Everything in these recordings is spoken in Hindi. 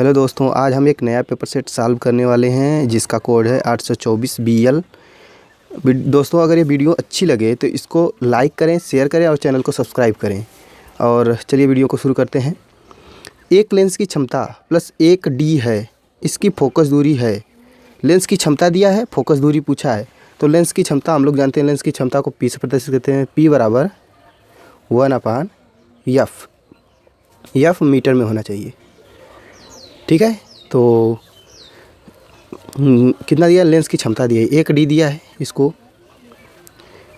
हेलो दोस्तों, आज हम एक नया पेपर सेट सॉल्व करने वाले हैं जिसका कोड है 824 BL। दोस्तों, अगर ये वीडियो अच्छी लगे तो इसको लाइक करें, शेयर करें और चैनल को सब्सक्राइब करें। और चलिए वीडियो को शुरू करते हैं। एक लेंस की क्षमता प्लस 1D है, इसकी फोकस दूरी है। लेंस की क्षमता दिया है, फोकस दूरी पूछा है। तो लेंस की क्षमता हम लोग जानते हैं, लेंस की क्षमता को P से प्रदर्शित करते हैं। P बराबर 1/F। F मीटर में होना चाहिए, ठीक है। तो कितना दिया, लेंस की क्षमता दी है 1D दिया है, इसको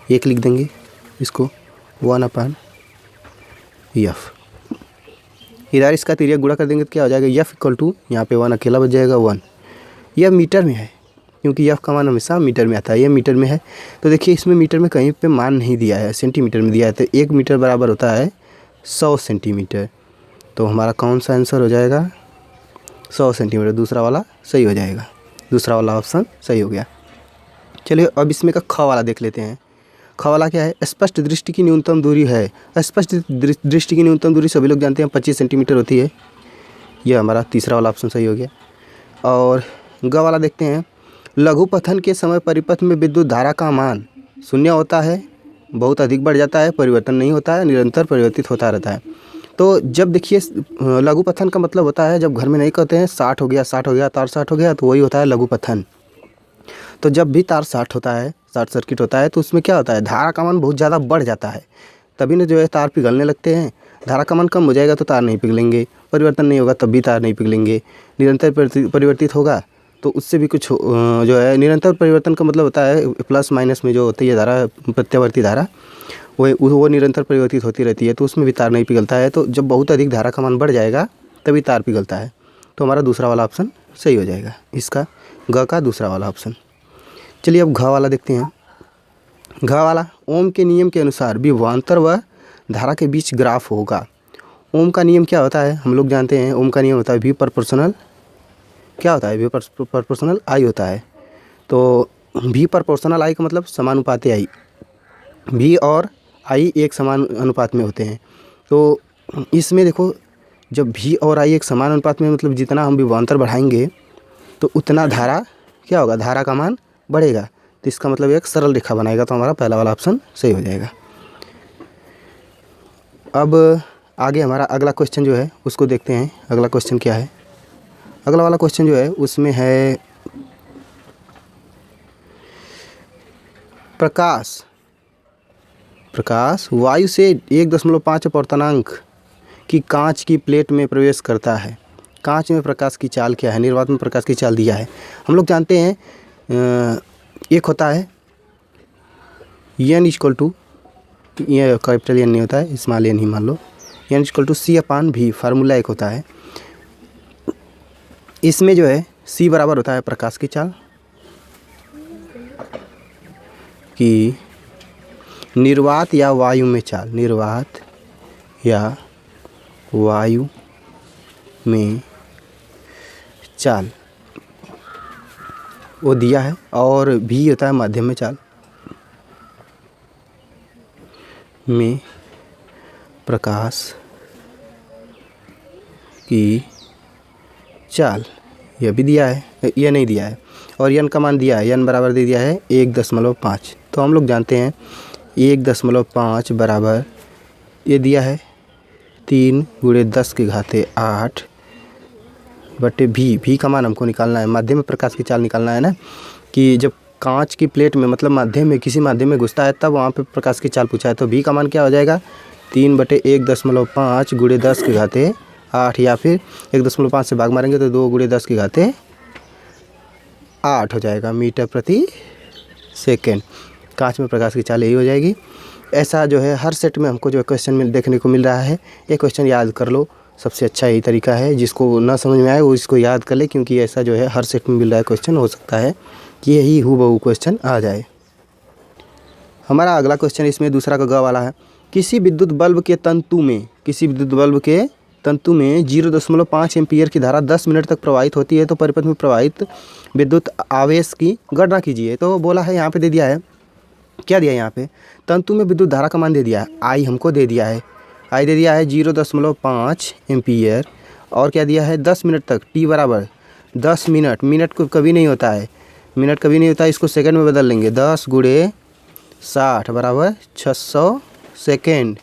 1 लिख देंगे, इसको 1/F। इधर इसका तिर्यक गुणा कर देंगे तो क्या हो जाएगा, F इक्वल टू यहाँ पे 1 अकेला बच जाएगा 1। यह मीटर में है क्योंकि F का मान हमेशा मीटर में आता है, यह मीटर में है। तो देखिए इसमें मीटर में कहीं पे मान नहीं दिया है, सेंटीमीटर में दिया है। तो 1 मीटर बराबर होता है 100 सेंटीमीटर। तो हमारा कौन सा आंसर हो जाएगा, 100 सेंटीमीटर। दूसरा वाला सही हो जाएगा, दूसरा वाला ऑप्शन सही हो गया। चलिए अब इसमें का ख वाला देख लेते हैं। ख वाला क्या है, स्पष्ट दृष्टि की न्यूनतम दूरी है। स्पष्ट दृष्टि की न्यूनतम दूरी सभी लोग जानते हैं 25 सेंटीमीटर होती है। यह हमारा तीसरा वाला ऑप्शन सही हो गया। और ग वाला देखते हैं। लघु पथन के समय परिपथ में विद्युत धारा का मान शून्य होता है, बहुत अधिक बढ़ जाता है, परिवर्तन नहीं होता है, निरंतर परिवर्तित होता रहता है। तो जब देखिए लघु पथन का मतलब होता है, जब घर में नहीं कहते हैं 60 हो गया, 60 हो गया, तार 60 हो गया, तो वही होता है लघु पथन। तो जब भी तार 60 होता है, शॉर्ट सर्किट होता है, तो उसमें क्या होता है, धारा का मान बहुत ज़्यादा बढ़ जाता है। तभी ना जो है तार पिघलने लगते हैं। धारा का मान कम हो जाएगा तो तार नहीं पिघलेंगे, परिवर्तन नहीं होगा तब भी तार नहीं पिघलेंगे, निरंतर परिवर्तित होगा तो उससे भी कुछ जो है। निरंतर परिवर्तन का मतलब होता है प्लस माइनस में जो होती है धारा, प्रत्यावर्ती धारा, वो निरंतर परिवर्तित होती रहती है, तो उसमें भी तार नहीं पिघलता है। तो जब बहुत अधिक धारा का मान बढ़ जाएगा तभी तार पिघलता है। तो हमारा दूसरा वाला ऑप्शन सही हो जाएगा, इसका ग का दूसरा वाला ऑप्शन। चलिए अब घ वाला देखते हैं। घ वाला, ओम के नियम के अनुसार विभवांतर व धारा के बीच ग्राफ होगा। ओम का नियम क्या होता है, हम लोग जानते हैं। ओम का नियम होता है V प्रोपोर्शनल, क्या होता है, V प्रोपोर्शनल I होता है। तो V प्रोपोर्शनल I का मतलब समानुपाती I। V और I एक समान अनुपात में होते हैं। तो इसमें देखो, जब V और I एक समान अनुपात में, मतलब जितना हम विभवांतर बढ़ाएंगे तो उतना धारा क्या होगा, धारा का मान बढ़ेगा। तो इसका मतलब एक सरल रेखा बनाएगा। तो हमारा पहला वाला ऑप्शन सही हो जाएगा। अब आगे हमारा अगला क्वेश्चन जो है उसको देखते हैं। अगला क्वेश्चन क्या है, अगला वाला क्वेश्चन जो है उसमें है प्रकाश वायु से 1.5 अपर्तनांक की कांच की प्लेट में प्रवेश करता है। कांच में प्रकाश की चाल क्या है, निर्वात में प्रकाश की चाल दिया है। हम लोग जानते हैं एक होता है n इक्वल टू, ये कैपिटल N नहीं होता है, स्मॉल n ही मान लो, n equal to C/V। Formula एक होता है। इसमें जो है C बराबर होता है प्रकाश की चाल की निर्वात या वायु में चाल, निर्वात या वायु में चाल वो दिया है। और V होता है माध्यम में चाल, में प्रकाश की चाल, यह भी दिया है, यह नहीं दिया है। और n का मान दिया है, n बराबर दे दिया है 1.5। तो हम लोग जानते हैं 1.5 बराबर ये दिया है 3 × 10⁸ बटे V का मान हमको निकालना है। माध्यम में प्रकाश की चाल निकालना है ना, कि जब कांच की प्लेट में, मतलब माध्यम में, किसी माध्यम में घुसता है तब वहाँ पे प्रकाश की चाल पूछा है। तो V का मान क्या हो जाएगा, 3/1.5 × 10⁸, या फिर 1.5 से भाग मारेंगे तो 2 × 10⁸ हो जाएगा मीटर प्रति सेकेंड। कांच में प्रकाश की चाल यही हो जाएगी। ऐसा जो है हर सेट में हमको जो क्वेश्चन देखने को मिल रहा है। ये क्वेश्चन याद कर लो, सबसे अच्छा यही तरीका है। जिसको ना समझ में आए वो इसको याद कर ले, क्योंकि ऐसा जो है हर सेट में मिल रहा है क्वेश्चन। हो सकता है कि यही हूबहू क्वेश्चन आ जाए। हमारा अगला क्वेश्चन इसमें दूसरा का ग वाला है। किसी विद्युत बल्ब के तंतु में 0.5 एम्पीयर की धारा 10 मिनट तक प्रवाहित होती है। तो परिपथ में प्रवाहित विद्युत आवेश की गणना कीजिए। तो बोला है, यहाँ पे दे दिया है, क्या दिया है यहाँ पे, तंतु में विद्युत धारा का मान दे दिया है, I हमको दे दिया है, I दे दिया है 0.5 एम्पीयर। और क्या दिया है 10 मिनट तक, टी बराबर 10 मिनट, मिनट को कभी नहीं होता है, मिनट कभी नहीं होता है, इसको सेकंड में बदल लेंगे, 10 × 60 बराबर 600 सेकेंड,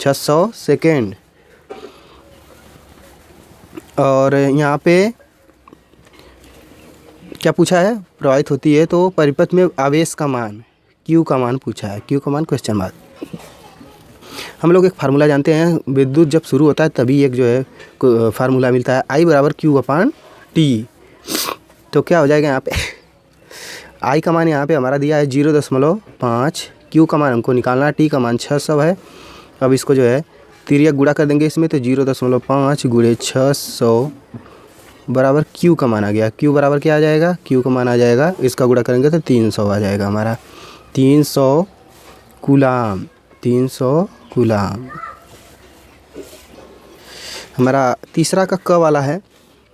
600 सेकेंड। और यहाँ पे क्या पूछा है, प्रवाहित होती है तो परिपथ में आवेश का मान, Q का मान पूछा है, Q का मान क्वेश्चन मार्क। हम लोग एक फार्मूला जानते हैं, विद्युत जब शुरू होता है तभी एक जो है फार्मूला मिलता है, I बराबर Q/T। तो क्या हो जाएगा यहाँ पे I का मान यहाँ पे हमारा दिया है 0.5, Q का मान हमको निकालना है, T का मान 600 है। अब इसको जो है तिर्यक गुणा कर देंगे इसमें, तो 0.5 × 600 बराबर Q का मान आ गया। Q बराबर क्या आ जाएगा, Q का मान आ जाएगा, इसका गुणा करेंगे तो 300 आ जाएगा हमारा, 300 कूलाम, 300 कूलाम। हमारा तीसरा का क वाला है,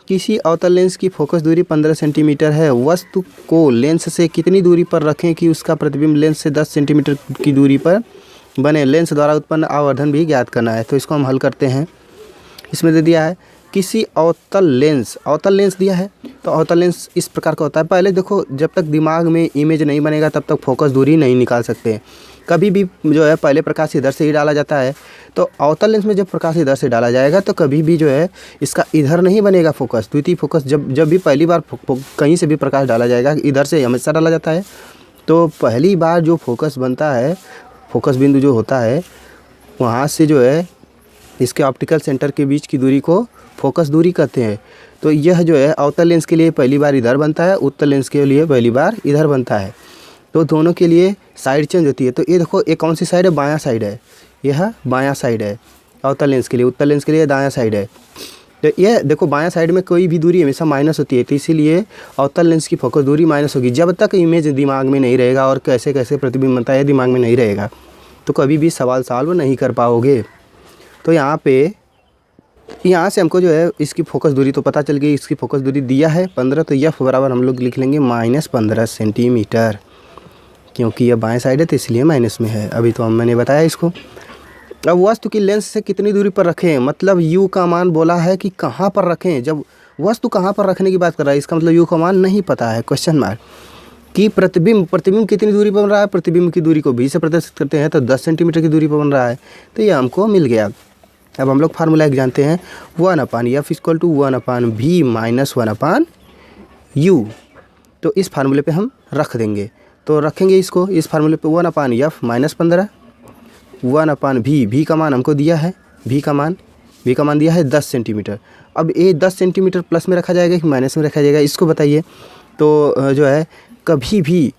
किसी अवतल लेंस की फोकस दूरी 15 सेंटीमीटर है, वस्तु को लेंस से कितनी दूरी पर रखें कि उसका प्रतिबिंब लेंस से 10 सेंटीमीटर की दूरी पर बने, लेंस द्वारा उत्पन्न आवर्धन भी ज्ञात करना है। तो इसको हम हल करते हैं। इसमें दे दिया है किसी अवतल लेंस दिया है, तो अवतल लेंस इस प्रकार का होता है। पहले देखो, जब तक दिमाग में इमेज नहीं बनेगा तब तक फोकस दूरी नहीं निकाल सकते। कभी भी जो है पहले प्रकाश इधर से ही डाला जाता है, तो अवतल लेंस में जब प्रकाश इधर से डाला जाएगा तो कभी भी जो है इसका इधर नहीं बनेगा फोकस, द्वितीय फोकस। जब भी पहली बार कहीं से भी प्रकाश डाला जाएगा, इधर से हमेशा डाला जाता है, तो पहली बार जो फोकस बनता है, फोकस बिंदु जो होता है, वहाँ से जो है इसके ऑप्टिकल सेंटर के बीच की दूरी को फोकस दूरी कहते हैं। तो यह जो है अवतल लेंस के लिए पहली बार इधर बनता है, उत्तल लेंस के लिए पहली बार इधर बनता है। तो दोनों के लिए साइड चेंज होती है। तो ये देखो, ये कौन सी साइड है, बायां साइड है, यह बायां साइड है अवतल लेंस के लिए, उत्तल लेंस के लिए दायां साइड है। तो ये देखो, बायां साइड में कोई भी दूरी हमेशा माइनस होती है, तो इसीलिए अवतल लेंस की फोकस दूरी माइनस होगी। जब तक इमेज दिमाग में नहीं रहेगा और कैसे कैसे प्रतिबिंब बनता है दिमाग में नहीं रहेगा, तो कभी भी सवाल सॉल्व नहीं कर पाओगे। तो यहाँ से हमको जो है इसकी फोकस दूरी तो पता चल गई, इसकी फोकस दूरी दिया है 15, तो F बराबर हम लोग लिख लेंगे -15 सेंटीमीटर, क्योंकि यह बाएं साइड है तो इसलिए माइनस में है। अभी तो मैंने बताया इसको। अब वस्तु की लेंस से कितनी दूरी पर रखें, मतलब U का मान बोला है कि कहाँ पर रखें। जब वस्तु कहाँ पर रखने की बात कर रहा है, इसका मतलब U का मान नहीं पता है, क्वेश्चन मार्क। कि प्रतिबिंब कितनी दूरी पर बन रहा है, प्रतिबिंब की दूरी को V से प्रदर्शित करते हैं, तो 10 सेंटीमीटर की दूरी पर बन रहा है, तो ये हमको मिल गया। अब हम लोग फार्मूला एक जानते हैं, 1/F = 1/V - 1/U। तो इस फार्मूले पे हम रख देंगे, तो रखेंगे इसको इस फार्मूले पे 1/F -15 1/V। V का मान हमको दिया है, V का मान दिया है 10 सेंटीमीटर। अब ये 10 सेंटीमीटर प्लस में रखा जाएगा कि माइनस में रखा जाएगा, इसको बताइए। तो जो है कभी भी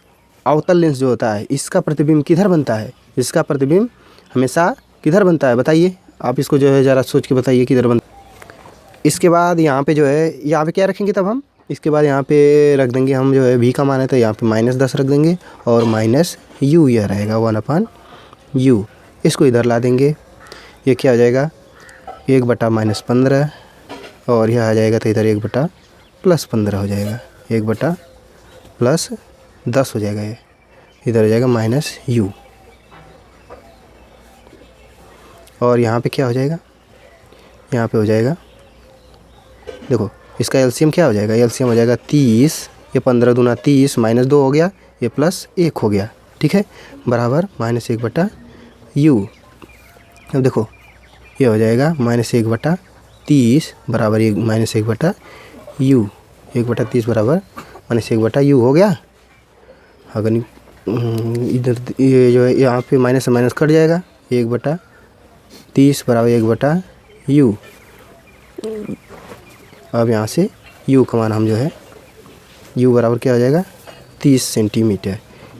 अवतल लेंस जो होता है इसका प्रतिबिंब किधर बनता है, इसका प्रतिबिंब हमेशा किधर बनता है, बताइए आप इसको जो है ज़रा सोच के बताइए किधर बनता है। इसके बाद यहाँ पे जो है, यहाँ पे क्या रखेंगे तब हम, इसके बाद यहाँ पे रख देंगे हम जो है V का मान है, तो यहाँ पे -10 रख देंगे और -U यह रहेगा 1/U। इसको इधर ला देंगे, ये क्या हो जाएगा 1/-15, और यह आ जाएगा तो इधर 1/+15 हो जाएगा, 1/+10 हो जाएगा, ये इधर हो जाएगा -U। और यहाँ पे क्या हो जाएगा, यहाँ पे हो जाएगा, देखो इसका एलसीएम क्या हो जाएगा, एलसीएम हो जाएगा 30, ये 15 दूना 30 -2 हो गया, ये +1 हो गया, ठीक है, बराबर -1/U। अब देखो ये हो जाएगा -1/30 बराबर -1/U, 1/30 बराबर -1/U हो गया। अगर इधर ये जो है यहाँ पे माइनस से माइनस कट जाएगा, 1/30 बराबर 1/U। अब यहाँ से U का मान हम जो है, U बराबर क्या हो जाएगा 30 सेंटीमीटर,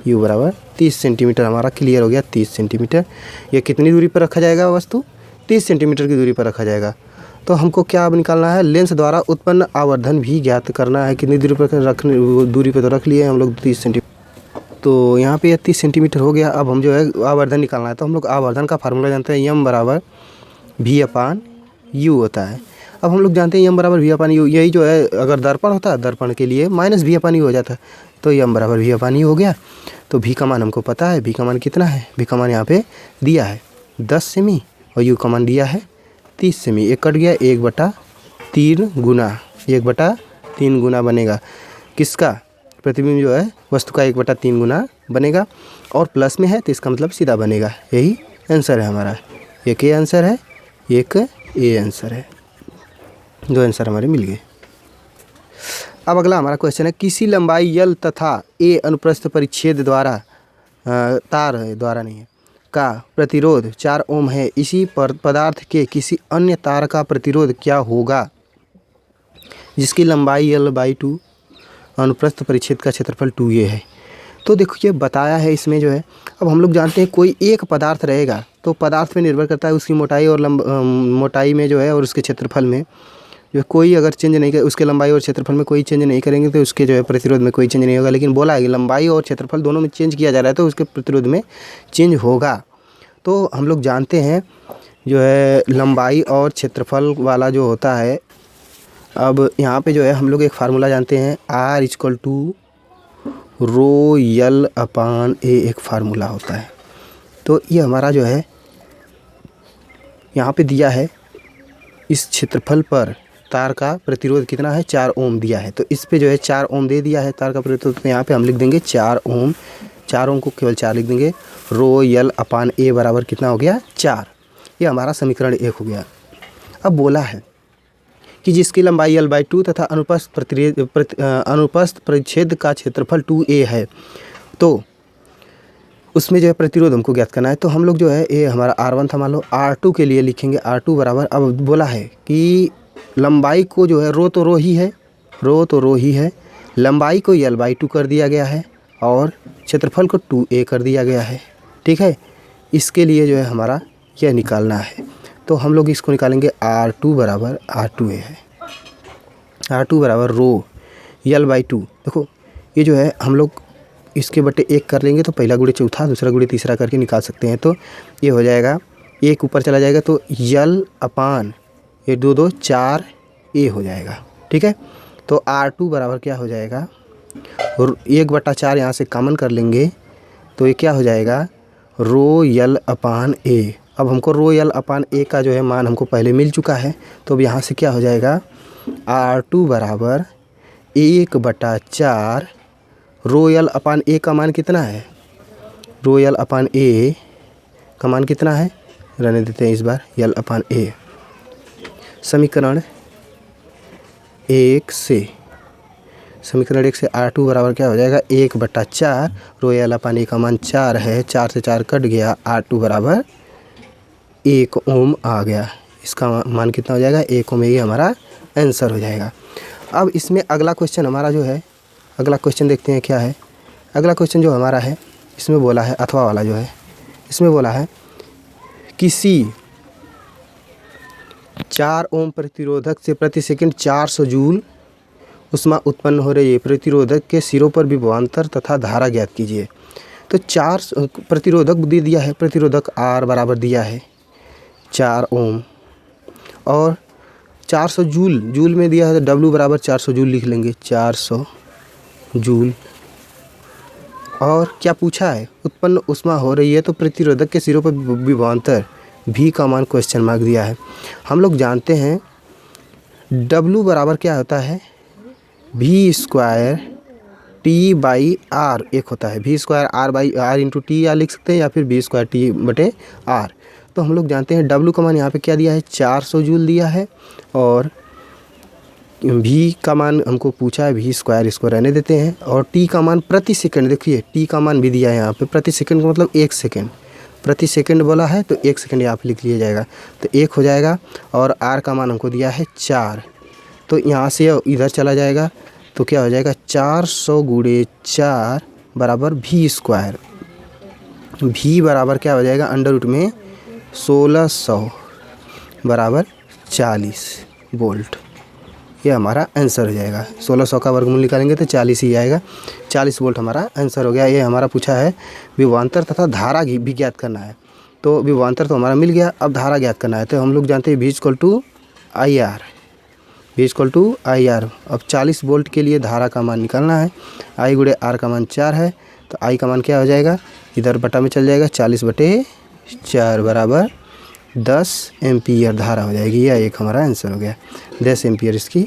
U बराबर 30 सेंटीमीटर हमारा क्लियर हो गया। 30 सेंटीमीटर, ये कितनी दूरी पर रखा जाएगा वस्तु, 30 सेंटीमीटर की दूरी पर रखा जाएगा। तो हमको क्या अब निकालना है, लेंस द्वारा उत्पन्न आवर्धन भी ज्ञात करना है। कितनी दूरी पर रखने, दूरी पर तो रख लिए हम लोग 30 सेंटीमीटर, तो यहाँ पे 30 सेंटीमीटर हो गया। अब हम जो है आवर्धन निकालना है, तो हम लोग आवर्धन का फार्मूला जानते हैं, M बराबर V/U होता है। अब हम लोग जानते हैं M बराबर V/U, यही जो है अगर दर्पण होता है, दर्पण के लिए -V/U हो जाता है, तो M बराबर V/U हो गया। तो V का मान हमको पता है, V का मान कितना है, V का मान यहाँ पे दिया है 10 सेमी और U का मान दिया है 30 सेमी, एक कट गया, 1/3 गुना, 1/3 गुना बनेगा किसका, प्रतिबिंब जो है वस्तु का 1/3 गुना बनेगा। और प्लस में है तो इसका मतलब सीधा बनेगा। यही आंसर है हमारा। एक ए आंसर है, एक ए आंसर है, दो आंसर हमारे मिल गए। अब अगला हमारा क्वेश्चन है, किसी लंबाई यल तथा ए अनुप्रस्थ परिच्छेद द्वारा तार है, द्वारा नहीं है, का प्रतिरोध 4 ओम है। इसी पदार्थ के किसी अन्य तार का प्रतिरोध क्या होगा जिसकी लंबाई L/2, अनुप्रस्थ परिच्छेद का क्षेत्रफल 2a है। तो देखो ये बताया है इसमें जो है। अब हम लोग जानते हैं कोई एक पदार्थ रहेगा तो पदार्थ पे निर्भर करता है उसकी मोटाई और मोटाई में जो है और उसके क्षेत्रफल में जो कोई अगर चेंज नहीं कर, उसके लंबाई और क्षेत्रफल में कोई चेंज नहीं करेंगे तो उसके जो है प्रतिरोध में कोई चेंज नहीं होगा। लेकिन बोला है कि लंबाई और क्षेत्रफल दोनों में चेंज किया जा रहा है तो उसके प्रतिरोध में चेंज होगा। तो हम लोग जानते हैं जो है लंबाई और क्षेत्रफल वाला जो होता है, अब यहाँ पे जो है हम लोग एक फार्मूला जानते हैं, R = ρL/A एक फार्मूला होता है। तो ये हमारा जो है यहाँ पे दिया है, इस क्षेत्रफल पर तार का प्रतिरोध कितना है, 4 ओम दिया है। तो इस पे जो है 4 ओम दे दिया है तार का प्रतिरोध। तो यहाँ पे हम लिख देंगे 4 ओम, 4 ओम को केवल 4 लिख देंगे। ρL/A बराबर कितना हो गया, 4। ये हमारा समीकरण 1 हो गया। अब बोला है कि जिसकी लंबाई L/2 तथा अनुप्रस्थ परिच्छेद का क्षेत्रफल 2a है, तो उसमें जो है प्रतिरोध हमको ज्ञात करना है। तो हम लोग जो है ये हमारा R1 था, मान लो R2 के लिए लिखेंगे R2 बराबर, अब बोला है कि लंबाई को जो है रो तो रो ही है, लंबाई को L/2 कर दिया गया है और क्षेत्रफल को 2a कर दिया गया है। ठीक है, इसके लिए जो है हमारा यह निकालना है। तो हम लोग इसको निकालेंगे, R2 बराबर R2a है, R2 बराबर ρL/2। देखो ये जो है हम लोग इसके बटे 1 कर लेंगे तो पहला गुणे चौथा, दूसरा गुणे तीसरा करके निकाल सकते हैं। तो ये हो जाएगा, 1 ऊपर चला जाएगा तो L/, ये 2 2 4a हो जाएगा। ठीक है, तो R2 बराबर क्या हो जाएगा, 1/4 यहाँ से कॉमन कर लेंगे तो ये क्या हो जाएगा, ρL/A। अब हमको ρL/A का जो है मान हमको पहले मिल चुका है। तो अब यहाँ से क्या हो जाएगा, R2 बराबर 1/4, ρL/A का मान कितना है, ρL/A का मान कितना है, रहने देते हैं इस बार, L/A। समीकरण 1 से R2 बराबर क्या हो जाएगा, 1/4, ρL/A का मान 4 है, 4 से 4 कट गया, R2 बराबर 1 ओम आ गया। इसका मान कितना हो जाएगा, 1 ओम। ये हमारा आंसर हो जाएगा। अब इसमें अगला क्वेश्चन हमारा जो है, अगला क्वेश्चन देखते हैं क्या है। अगला क्वेश्चन जो हमारा है इसमें बोला है, अथवा वाला जो है इसमें बोला है, किसी 4 ओम प्रतिरोधक से प्रति सेकंड 400 जूल ऊष्मा उत्पन्न हो रही है। प्रतिरोधक के सिरों पर विभवांतर तथा धारा ज्ञात कीजिए। तो 4 प्रतिरोधक दे दिया है, प्रतिरोधक R बराबर दिया है 4 ओम, और 400 जूल में दिया है तो W बराबर 400 जूल लिख लेंगे, 400 जूल। और क्या पूछा है, उत्पन्न ऊष्मा हो रही है तो प्रतिरोधक के सिरों पर विभवांतर V का मान क्वेश्चन मार्क दिया है। हम लोग जानते हैं W बराबर क्या होता है, V² T/R एक होता है, V² R/R × T या लिख सकते हैं, या फिर V² T/R। तो हम लोग जानते हैं W का मान यहाँ पे क्या दिया है, 400 जूल दिया है, और V का मान हमको पूछा है V², इसको रहने देते हैं। और T का मान प्रति सेकंड, देखिए T का मान भी दिया है यहाँ पे, प्रति सेकंड का मतलब 1 सेकंड, प्रति सेकंड बोला है तो 1 सेकंड यहाँ पे लिख लिया जाएगा, तो 1 हो जाएगा। और R का मान हमको दिया है 4, तो यहाँ से इधर चला जाएगा तो क्या हो जाएगा, 400 × 4 बराबर V²। V बराबर क्या हो जाएगा, अंडर रूट में 1600 बराबर 40 वोल्ट। ये हमारा आंसर हो जाएगा। 1600 का वर्गमूल निकालेंगे तो 40 ही आएगा, 40 वोल्ट हमारा आंसर हो गया। ये हमारा पूछा है विभवांतर तथा धारा भी ज्ञात करना है। तो विभवांतर तो हमारा मिल गया, अब धारा ज्ञात करना है। तो हम लोग जानते हैं V = IR, V = IR। अब 40 वोल्ट के लिए धारा का मान निकालना है। I × R का मान 4 है, तो I का मान क्या हो जाएगा, इधर बटा में चल जाएगा, 40/4 बराबर 10 एम्पियर धारा हो जाएगी। यह एक हमारा आंसर हो गया, 10 एम्पियर इसकी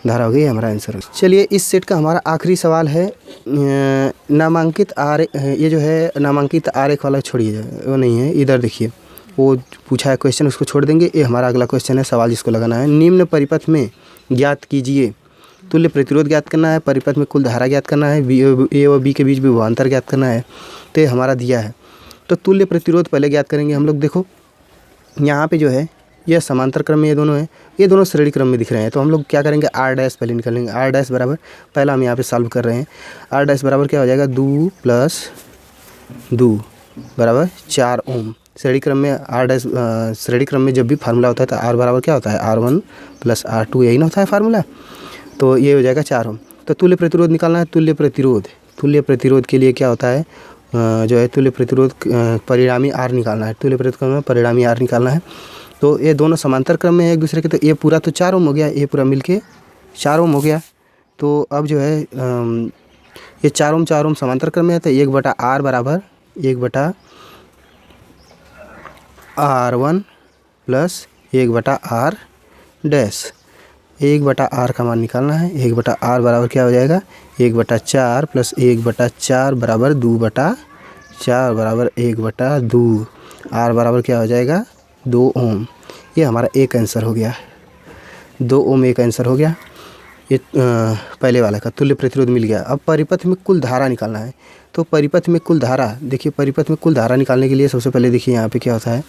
धारा हो गई, हमारा आंसर हो गया। चलिए इस सेट का हमारा आखिरी सवाल है नामांकित आरेख। ये जो है नामांकित आरेख वाला छोड़िए, वो नहीं है, इधर देखिए वो पूछा है क्वेश्चन, उसको छोड़ देंगे। ये हमारा अगला क्वेश्चन है, सवाल जिसको लगाना है। निम्न परिपथ में ज्ञात कीजिए, तुल्य प्रतिरोध ज्ञात करना है, परिपथ में कुल धारा ज्ञात करना है, ए व बी के बीच विभवांतर ज्ञात करना है। तो ये हमारा दिया है, तो तुल्य प्रतिरोध पहले ज्ञात करेंगे हम लोग। देखो यहाँ पे जो है यह समांतर क्रम में ये दोनों है, ये दोनों श्रेणी क्रम में दिख रहे हैं। तो हम लोग क्या करेंगे, आर डैश पहले निकालेंगे। आर डैश बराबर, पहला हम यहाँ पे सॉल्व कर रहे हैं। आर डैश बराबर क्या हो जाएगा, 2 + 2 बराबर 4 ओम। श्रेणी क्रम में आर डैश, श्रेणी क्रम में जब भी फार्मूला होता है तो आर बराबर क्या होता है, R1 + R2, यही ना होता है फार्मूला। तो ये हो जाएगा 4 ओम। तो तुल्य प्रतिरोध निकालना है। तुल्य प्रतिरोध के लिए क्या होता है, जो है तुल्य प्रतिरोध परिणामी आर निकालना है। तुल्य प्रतिरोध में परिणामी आर निकालना है। तो ये दोनों समांतर क्रम में है एक दूसरे के, तो ये पूरा तो 4 ओम हो गया, ये पूरा मिलके 4 ओम हो गया। तो अब जो है ये 4 ओम समांतर क्रम में है, तो 1/R बराबर 1/R1 + 1/R डैश। 1/R का मान निकालना है। 1/R बराबर क्या हो जाएगा, 1/4 + 1/4 बराबर 2/4 बराबर 1/2। R बराबर क्या हो जाएगा, 2 ओम। ये हमारा एक आंसर हो गया, 2 ओम एक आंसर हो गया। ये पहले वाला का तुल्य प्रतिरोध मिल गया। अब परिपथ में कुल धारा निकालना है। तो परिपथ में कुल धारा, देखिए परिपथ में कुल धारा निकालने के लिए सबसे पहले देखिए यहाँ पे क्या होता है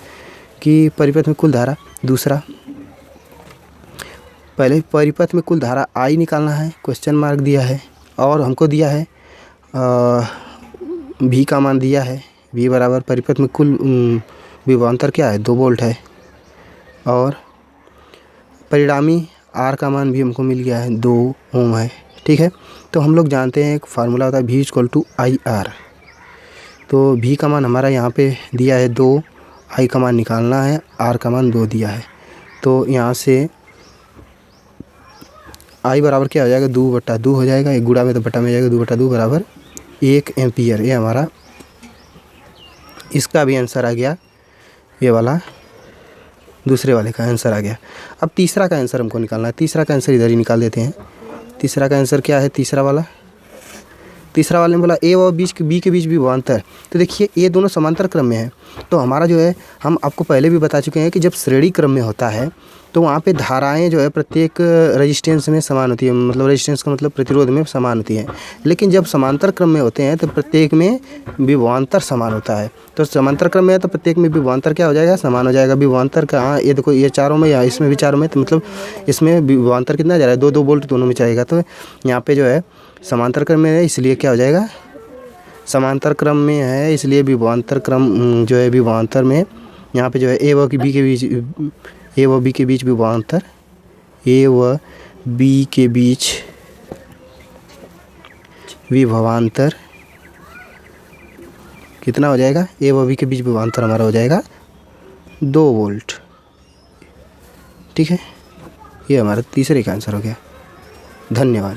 कि परिपथ में कुल धारा, दूसरा पहले परिपथ में कुल धारा I निकालना है, क्वेश्चन मार्क दिया है। और हमको दिया है V का मान दिया है, V बराबर परिपथ में कुल विभवांतर क्या है, 2 वोल्ट है। और परिणामी R का मान भी हमको मिल गया है, 2 ओम है। ठीक है, तो हम लोग जानते हैं एक फार्मूला होता है V = IR। तो V का मान हमारा यहाँ पे दिया है 2, I का मान निकालना है, R का मान 2 दिया है। तो यहाँ से I बराबर क्या हो जाएगा, 2/2 हो जाएगा, एक गुणा में तो बटा में जाएगा, 2/2 बराबर 1 एम्पियर। ये हमारा इसका भी आंसर आ गया, ये वाला दूसरे वाले का आंसर आ गया। अब तीसरा का आंसर हमको निकालना है। तीसरा का आंसर इधर ही निकाल देते हैं। तीसरा का आंसर क्या है, तीसरा वाले में बोला ए और बी के बीच विभवांतर। तो देखिए ये दोनों समांतर क्रम में है। तो हमारा जो है, हम आपको पहले भी बता चुके हैं कि जब श्रेणी क्रम में होता है तो वहाँ पे धाराएं जो है प्रत्येक रेजिस्टेंस में समान होती है, मतलब रेजिस्टेंस का मतलब प्रतिरोध में समान होती है। लेकिन जब समांतर क्रम में होते हैं तो प्रत्येक में विभवांतर समान होता है। तो समांतर क्रम में है तो प्रत्येक में विभवांतर क्या हो जाएगा, समान हो जाएगा। विभवांतर का, हाँ ये देखो ये 4 में या इसमें भी 4 में, तो मतलब इसमें विभवांतर कितना जा रहा है, 2-2 वोल्ट दोनों में जाएगा। तो यहाँ पे जो है समांतर क्रम में है, इसलिए क्या हो जाएगा, समांतर क्रम में है इसलिए विभवांतर क्रम जो है विभवांतर में यहाँ पे जो है ए व बी के बीच विभवांतर, ए व बी के बीच विभवांतर कितना हो जाएगा, ए व बी के बीच विभवांतर हमारा हो जाएगा 2 वोल्ट। ठीक है, ये हमारा तीसरे का आंसर हो गया। धन्यवाद।